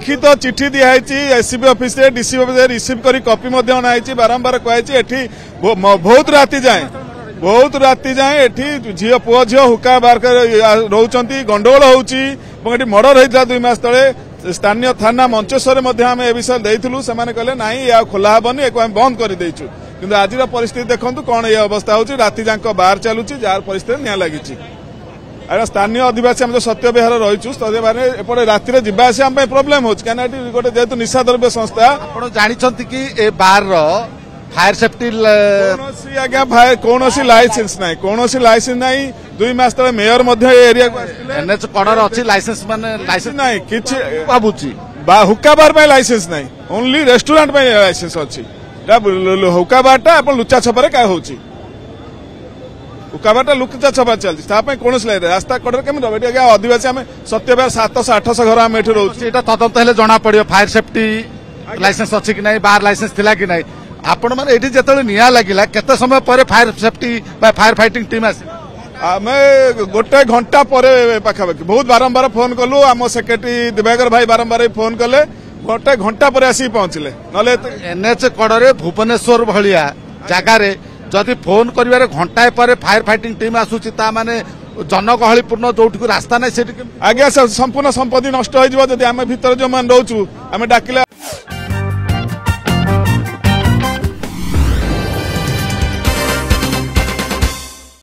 लिखित चिठी दिखाई एससीबी ऑफिस रे डीसी ऑफिस रे रिसीव करी कॉपी अनाई बारंबार कहुई एठी बहुत राति जाए एठी झील पुओ झील हुक्का बार रोच गंडगोल होउची मर्डर होता 2 मास तले स्थानीय थाना मंचेश्वर आम ए विषय देइथिलु से कहले नाई या खोला हबनी एक बंद कर देइछु किंतु आज परिस्थिति देखंतु कौन ये अवस्था होची राति जांक बाहर चलुची जार परिस्थिति निया लागिची अरे स्थानीय आदिवासी जो सत्य विहार रही एपटे राति जावा आसा प्रोब्लेम हो गोटे जेहेतु निशा द्रव्य संस्था आप जानते कि ए बार फायर सेफ्टी आज्ञा कौन लाइसेंस ना कौन लाइसेंस ना 2 मास तले मेयर एरिया एनएच कड़र अच्छी लाइसेंस माने लाइसेंस ना कि भावुची हुक्का बार लाइसेंस ना ओनली रेस्टोरेंट लाइसेंस अच्छी हुक्का बारटा लुचा छपारे क्या होची हुक्काबाटा लुचा छपा चलती कौन रास्ता कड़े केमी रहा आदिवासी आम सत्य 700-800 घर आम रोचे तदंत हेले जना पड़ो फायर सेफ्टी लाइसेंस अच्छी कि नहीं बार लाइसेंस थिला कि नहीं आपण मैंने ये जिते निया लगिला केते समय पर fire safety fire fighting team आस आम गोटे घंटा पर पाखापाखि बहुत बारंबार फोन कलु आम सेक्रेटरी दिवाकर भाई बारंबार फोन कले गोटे घंटा पर आसी पहुंचले ना एनएच कड़े भुवनेश्वर भाया जगार जदि फोन कर घंटाए पर फायर फाइटिंग टीम आसूची माने जनगहलीपूर्ण जो रास्ता ना आज्ञा संपूर्ण संपत्ति नष्ट हो आम भर जो मान रोचु आम डाकिले